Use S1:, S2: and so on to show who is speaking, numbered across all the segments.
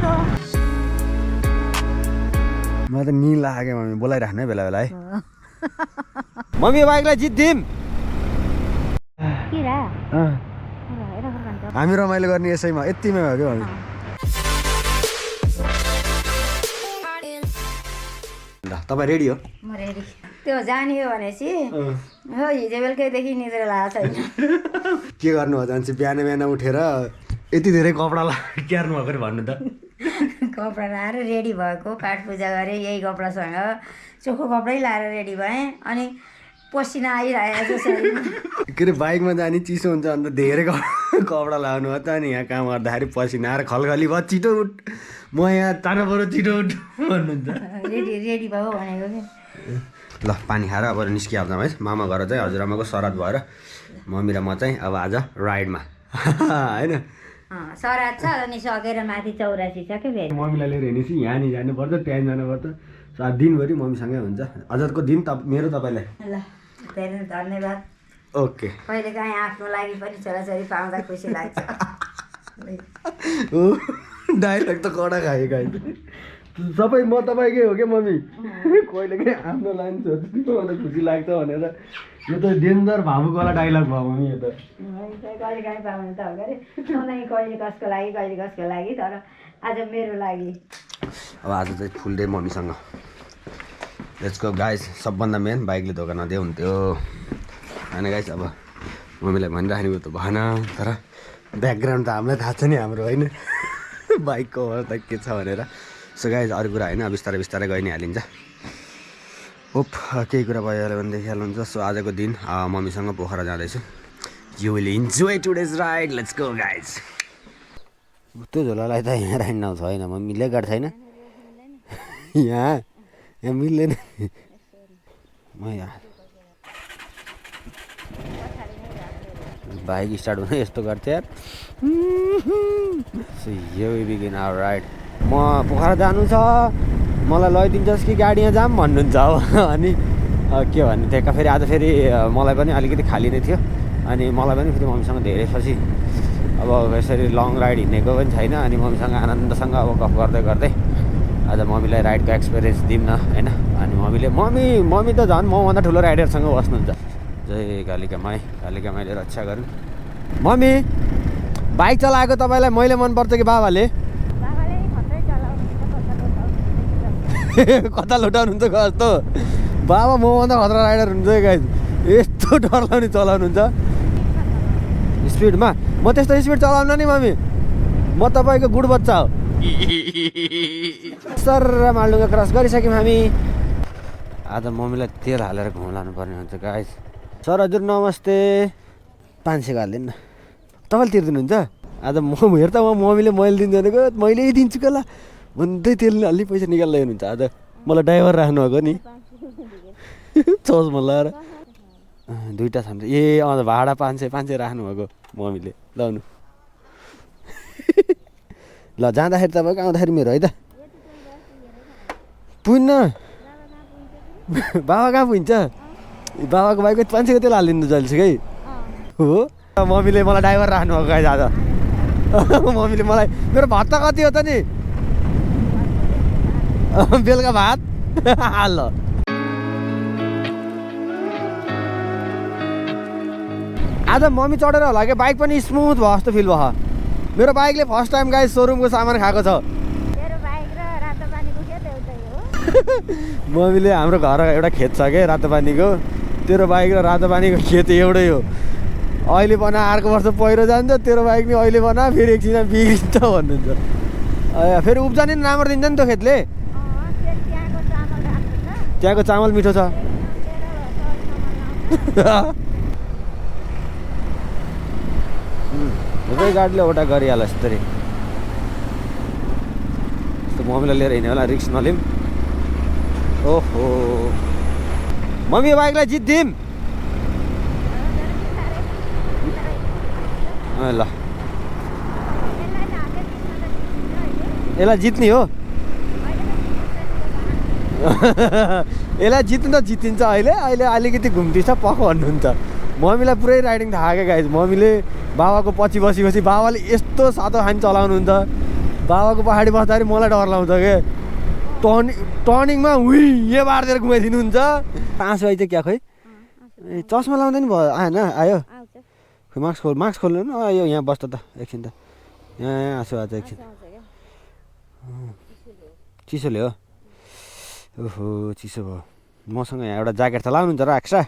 S1: तो
S2: म त नि लाग्यो मम्मी बोलाइराख्नु है बेला बेला है मम्मी बाइकलाई जित्दिम हामी रमाइलो गर्ने यसैमा यतिमै हो क्या मम्मी ल तपाईँ रेडी हो
S1: म रेडी त्यो जाने हो भनेपछि हो हिजो बेलुकैदेखि निद्रा लागेको छैन
S2: के गर्नु हो जान्छ बिहान बिहान उठेर यति धेरै कपडा क्यार्नु भएको अरे भन्नु त
S1: कपडा लाएर रेडी भएको पाठ पूजा गरेँ यही कपडासँग चोखो कपडै लाएर रेडी भएँ अनि पसिना आइरहेको छ
S2: के अरे बाइकमा जाने चिसो हुन्छ अन्त धेरै कपडा लगाउनु हो त अनि यहाँ काम गर्दाखेरि पसिना आएर खलखली भयो छिटो उठ म यहाँ तारा पऱ्यो छिटो उठ भन्नुहुन्छ
S1: रेडी भयो भनेको कि
S2: ल पानी खाएर अब निस्किहाल्छौँ है मामा घर चाहिँ हजुरआमाको श्राद्ध भएर मम्मी र म चाहिँ अब आज राइडमा होइन
S1: सराद छ अनि सकेर माथि 84 छ के फेरि
S2: मम्मीलाई लिएर हिँडेपछि यहाँ नि जानुपर्छ त्यहाँ जानुपर्छ दिनभरि मम्मीसँगै हुन्छ आजको दिन मेरो तपाईँलाई
S1: ल धेरै धन्यवाद
S2: ओके
S1: कहिले काहीँ आफ्नो लागि पनि छोराछोरी पाउँदा खुसी लाग्छ
S2: डाइरेक्ट त कडा खायो गाई सबै म तपाईँकै हो क्या मम्मी कहिले काहीँ आफ्नो लागि सोध्नु मलाई खुसी लाग्छ भनेर यो त डेन्जर भावुकवाला डाइलग भयो मम्मी यो त
S1: कहिले काहीँ पाउनु त हो अरे कहिले कसको लागि कहिले कसको लागि तर आज मेरो लागि
S2: अब आज चाहिँ फुल डे मम्मीसँग लेट्स गो गाइस सबभन्दा मेन बाइकले धोका नदियो हुन्थ्यो होइन गाइस अब मम्मीलाई भनिराखेको त भएन तर ब्याकग्राउन्ड त हामीलाई थाहा छ नि हाम्रो होइन बाइकको अवस्था के छ भनेर सो गाइस अरू कुरा होइन बिस्तारै बिस्तारै गइ नै हालिन्छ ओप केही कुरा भइहाल्यो भनेदेखि हाल्नुहुन्छ सो आजको दिन मम्मीसँग पोखरा जाँदैछु you will enjoy today's ride let's go guys त्यो झोलालाई त यहाँ राइड नआउँछ होइन मम्मीले गाड छैन यहाँ मिल्दैन म यहाँ बाइक स्टार्ट हुन यस्तो गर्छ यार सो यो बिगिन आवर राइड म पोखरा जानु छ मलाई लैदिन्छस् कि गाडीमा जाम भन्नुहुन्छ अब अनि के भन्ने थियो फेरि आज फेरि मलाई पनि अलिकति खाली नै थियो अनि मलाई पनि फेरि मम्मीसँग धेरै पछि अब यसरी लङ राइड हिँडेको पनि छैन अनि मम्मीसँग आनन्दसँग अब गफ गर्दै गर्दै आज मम्मीलाई राइडको एक्सपिरियन्स दिउँ न होइन अनि मम्मी त झन् मभन्दा ठुलो राइडरसँग बस्नुहुन्छ जय कालिकामाईले रक्षा गरौँ मम्मी बाइक चलाएको तपाईँलाई मैले मनपर्छ कि बाबाले कता लुटाउनुहुन्छ कस्तो बाबा मभन्दा खतरा राइडर हुन्छ गाइस यस्तो डरलाउने चलाउनुहुन्छ स्पिडमा म त्यस्तो स्पिड चलाउन नि मम्मी म तपाईँको गुड बच्चा हो सर मालडुङ्गा क्रस गरिसक्यौँ हामी आज मम्मीलाई तेल हालेर घुमाउनु पर्ने हुन्छ गाइस सर हजुर नमस्ते 500 हालिदिनु न तपाईँले तिर्दिनुहुन्छ आज म हेर त मम्मीले मैले दिन्छु भनेको मैले दिन्छु क्या ल भन्दै तेलले अलि पैसा निकाल्दै हुनुहुन्छ आज मलाई ड्राइभर राख्नु भएको नि चस्मा लगाएर दुईवटा छ ए भाडा 500 राख्नुभएको मम्मीले लाउनु ल जाँदाखेरि तपाईँको आउँदाखेरि मेरो है त पुग्न बाबा कहाँ पुग्छ बाबाको बाइकको 500 को तेल हालिदिनु जहिलेसुकै हो मम्मीले मलाई ड्राइभर राख्नुभएको गाइस आज मम्मीले मलाई मेरो भत्ता कति हो त नि बेलुका भात ल आज मम्मी चढेर होला कि बाइक पनि स्मुथ भयो जस्तो फिल भयो मेरो बाइकले फर्स्ट टाइम गाइस सोरुमको सामान खाएको छ मम्मीले हाम्रो घर एउटा खेत छ क्या रातो पानीको तेरो बाइक र रातो पानीको खेत एउटै हो अहिले बना अर्को वर्ष पहिरो जान्छ तेरो बाइक नि अहिले बना फेरि एकछिनमा बिग्रिन्छ भन्नुहुन्छ फेरि उब्जनी नि राम्रो दिन्छ नि त्यो खेतले त्यहाँको चामल मिठो छ सबै गाडीले ओटा गरिहाल यसरी यस्तो मम्मीलाई लिएर हिँड्यो होला रिक्स नलिउँ ओहो मम्मी बाइकलाई जित्दिम ल यसलाई जित्ने हो यसलाई जित्नु त जितिन्छ अहिले अलिकति घुम्टिन्छ पख भन्नुहुन्छ मम्मीलाई पुरै राइडिङ थाहा क्या गाइस मम्मीले बाबाको पछि बसी बाबाले यस्तो सातो खानी चलाउनुहुन्छ बाबाको पहाडी बस्दाखेरि मलाई डर लाग्छ के टर्निङमा हुइए बारिदिएर घुमाइदिनुहुन्छ आँसु आइ चाहिँ क्या खोइ ए चस्मा लाउँदैन भयो आएन आयो खोइ मास्क खोल्नु न यो यहाँ बस्दा त एकछिन त यहाँ आँसु आएछ एकछिन चिसोले हो ओहो चिसो भयो मसँग यहाँ एउटा ज्याकेट त लाउनुहुन्छ र एक्स्ट्रा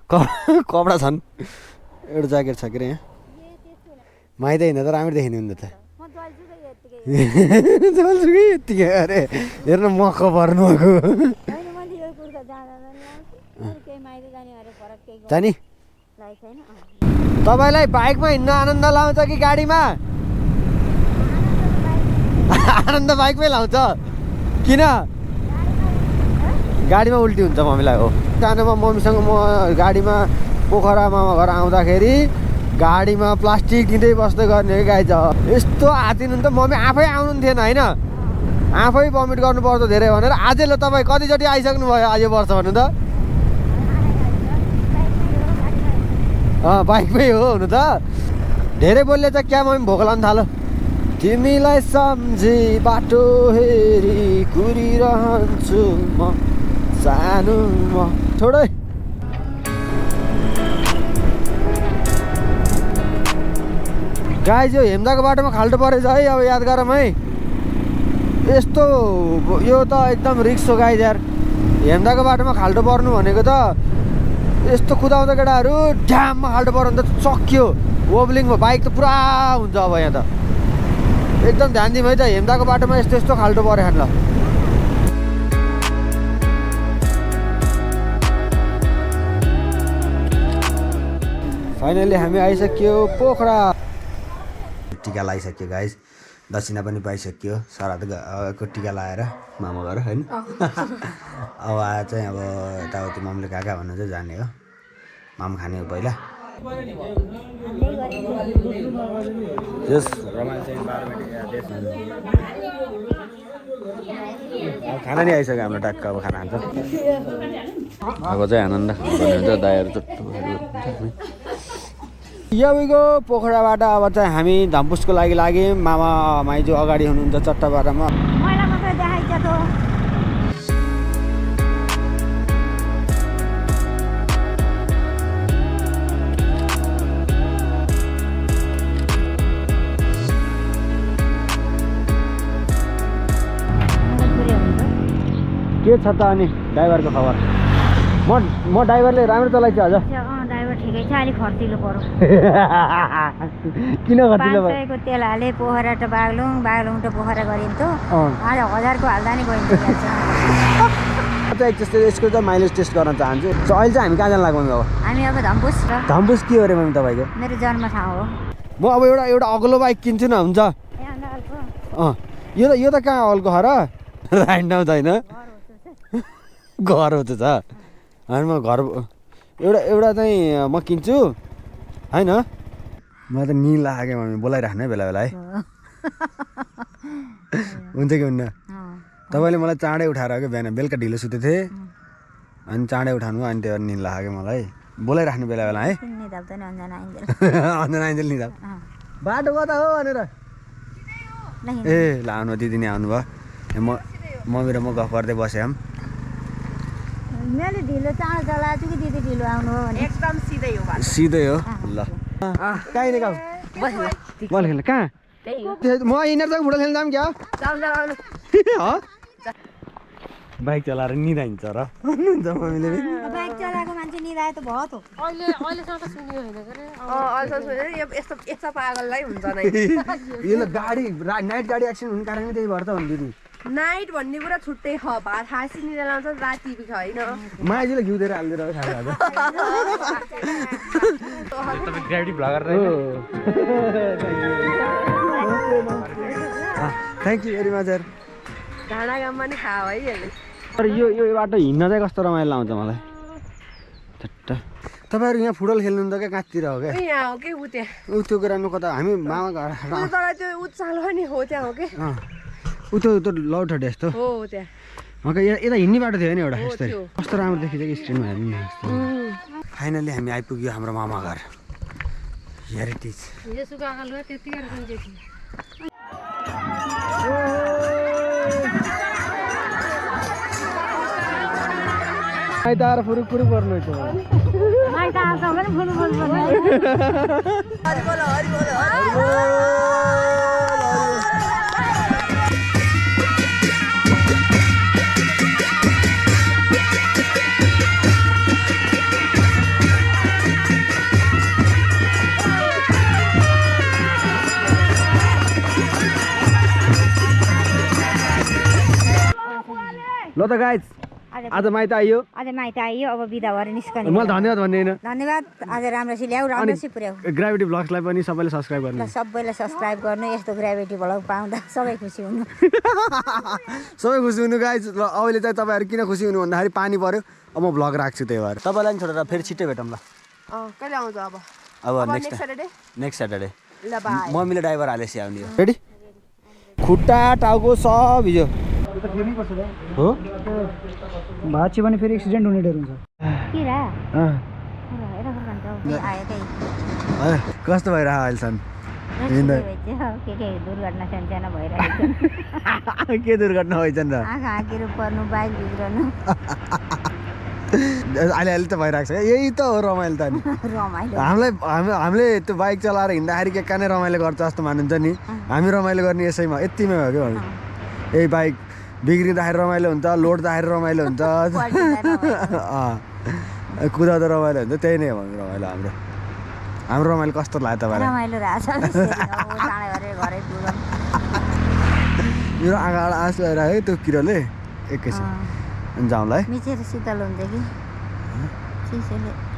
S2: कपडा छन् एउटा ज्याकेट छ के अरे यहाँ माइदै हिँड्दा त राम्ररी देखिने हुन्छ त यत्तिकै अरे हेर्नु मख पर्नुभएको जानी तपाईँलाई बाइकमा हिँड्न आनन्द लाउँछ कि गाडीमा आनन्द बाइकमै लाउँछ किन गाडीमा उल्टी हुन्छ मम्मीलाई हो सानोमा मम्मीसँग म गाडीमा पोखरा मामा घर आउँदाखेरि गाडीमा प्लास्टिक दिँदै बस्दै गर्ने हो गाई छ यस्तो हातिनु त मम्मी आफै आउनु थिएन होइन आफै भमिट गर्नुपर्छ धेरै भनेर आजै ल तपाईँ कतिचोटि आइसक्नु भयो आज वर्ष भन्नु त बाइकमै हो हुनु त धेरै बोल्ने चाहिँ क्या मम्मी भोक लाग्नु थाल्यो तिमीलाई सम्झी बाटो हेरी कुरिरहन्छु म सानो म छोडै गाई जो हेम्दाको बाटोमा खाल्टो परेछ है अब याद गरौँ है यस्तो यो त एकदम रिक्स हो गाई यार हेम्दाको बाटोमा खाल्टो पर्नु भनेको त यस्तो कुदाउँदा केटाहरू ड्याममा खाल्टो पर्यो भने त चक्यो वोब्लिङमा बाइक त पुरा हुन्छ अब यहाँ त एकदम ध्यान दिउँ है त हेम्दाको बाटोमा यस्तो यस्तो खाल्टो पऱ्यो खान ल फाइनली हामी आइसक्यो पोखरा टिका लगाइसक्यो गाइस दक्षिणा पनि पाइसक्यो श्राद्धको टिका लगाएर मामा घर होइन अब आएर चाहिँ अब यताउति मामले कहाँ भन्नु चाहिँ जाने हो माम खाने हो पहिला यस खाना नि आइसक्यो हाम्रो टक्क अब खाना खान्छ अब चाहिँ आनन्द हुन्छ दाइहरू यहाँको पोखराबाट अब चाहिँ हामी धम्पुसको लागि लाग्यौँ मामा माइजू अगाडि हुनुहुन्छ चट्टाबाटामा के छ त अनि ड्राइभरको खबर म ड्राइभरले राम्रो चलाइछ हजुर
S1: ठिकै छ अलिक खर्चिलो पर्यो
S2: किन खर्चिलो भयो
S1: 500 को तेल हाले पोखरा त बागलुङ त पोखरा गरिन्थ्यो आज 1000 को हाल्दा नि गइन्छ
S2: त्यसको चाहिँ माइलेज टेस्ट गर्न चाहन्छु अहिले चाहिँ हामी कहाँ जान लाग्यौँ अब
S1: हामी अब धम्पुस
S2: धम्पुस के हो रे मम्मी तपाईँको
S1: मेरो जन्म ठाउँ हो
S2: म अब एउटा अग्लो बाइक किन्छु न हुन्छ यो त कहाँ अल्को खर राइट नाउ छैन घर हो त छ अनि म घर एउटा चाहिँ म किन्छु होइन मलाई त निल लाग्यो मम्मी बोलाइराख्नु है बेला बेला है हुन्छ कि हुन्न तपाईँले मलाई चाँडै उठाएर क्या बिहान बेलुका ढिलो सुतेको थिएँ अनि चाँडै उठाउनु अनि त्यो निल लाग्यो मलाई बोलाइराख्नु बेला बेला है अन्जना आइन्जेल नि बाटो कता हो भनेर ए लाउनु दिदी नै आउनुभयो मम्मी र म गफ गर्दै बस्यौँ
S1: मैले ढिलो चाँडो चलाएको छु कि दिदी ढिलो आउनु हो भने
S3: एकदम
S2: सिधै हो ल कहीँ नि गाउँ बल खेल्नु कहाँ म यिनीहरूसँग फुटबल खेल्न जाऊँ क्या बाइक चलाएर निदाइन्छ र भन्नुहुन्छ मम्मीले
S1: बाइक चलाएको मान्छे निदाए त भयो त
S3: अहिलेसम्म त सुन्यो होइन के अरे यस्तो पागललाई हुन्छ नै
S2: यो गाडी नाइट गाडी एक्सिडेन्ट हुने कारण त्यही भएर त हो नि दिदी
S3: नाइट भन्ने कुरा छुट्टै छ भात खासी निदा लाउँछ राति होइन
S2: माइजूले घिउ दिएर हालिदिएर तपाईँ gravity vlogger thank you very much
S3: घाँडा गाममा नि खाऊ है यसले
S2: तर यो बाटो हिँड्न चाहिँ कस्तो रमाइलो लाउँछ मलाई तपाईँहरू यहाँ फुटबल खेल्नुहुन्छ क्या कहाँतिर हो क्या
S3: यहाँ हो कि ऊ त्यहाँ
S2: त्यो कुरामा कता हामी मामा घर
S3: तर त्यो उचालो नि हो त्यहाँ हो कि
S2: त्यो लौठटे यस्तो
S3: हो त्यहाँ
S2: यता हिँड्ने बाटो थियो नि एउटा यस्तो कस्तो राम्रो देखिन्छ कि स्क्रिनमा हेर्नु फाइनली हामी आइपुग्यो हाम्रो मामा घर हेरिटेज माइत आएर फुरुक फुरुक पर्नु छ
S1: माइत आउँछ भने फुरुक पर्नु
S2: ल त गाइज आज माइत आइयो
S1: आज माइत आइयो अब बिदा भएर निस्कने
S2: मलाई धन्यवाद भन्ने होइन
S1: धन्यवाद आज राम्रोसी ल्याऊ राम्रोसी पुर्याऊ
S2: ग्राभिटी भ्लग्सलाई पनि सबैले सब्सक्राइब गर्नु
S1: ल सबैलाई सब्सक्राइब गर्नु यस्तो ग्राभिटी भ्लग पाउँदा सबै खुसी हुनु
S2: सबै खुसी हुनु गाइज ल अहिले चाहिँ तपाईँहरू किन खुसी हुनु भन्दाखेरि पानी पर्यो अब म भ्लग राख्छु त्यही भएर तपाईँलाई पनि छोडेर फेरि छिट्टै भेटौँ ल
S3: कहिले आउँछ
S2: अब नेक्स्ट
S3: स्याटरडे
S2: नेक्स्ट स्याटरडे
S3: ल बाई
S2: मम्मीले ड्राइभर हालेपछि आउने हो रेडी खुट्टा टाउको सब हिजो हो
S4: भाँच्यो भने फेरि एक्सिडेन्ट हुने डर हुन्छ
S1: किरा
S2: कस्तो भइरह अहिलेसम्म
S1: के दुर्घटना सानो भइरहेको
S2: के दुर्घटना भएछ नि त
S1: आँखा हाँकेर पर्नु बाइक बिग्रनु
S2: अहिले त भइरहेको छ यही त हो रमाइलो त नि
S1: रमाइलो
S2: हामीले त्यो बाइक चलाएर हिँड्दाखेरि के कहाँ रमाइलो गर्छ जस्तो मानिन्छ नि हामी रमाइलो गर्ने यसैमा यतिमै हो क्या यही बाइक बिग्रिँदाखेरि रमाइलो हुन्छ लोड्दाखेरि रमाइलो हुन्छ कुदाउँदा रमाइलो हुन्छ त्यही नै हो रमाइलो हाम्रो रमाइलो कस्तो लाग्यो तपाईँलाई
S1: रमाइलो रहेछ घरै पुगौँ
S2: मेरो आँखाबाट आँसु आइरहेको त्यो किरोले एकैछिन जाउँला है
S1: मिचेर शीतल हुन्छ कि चिसोले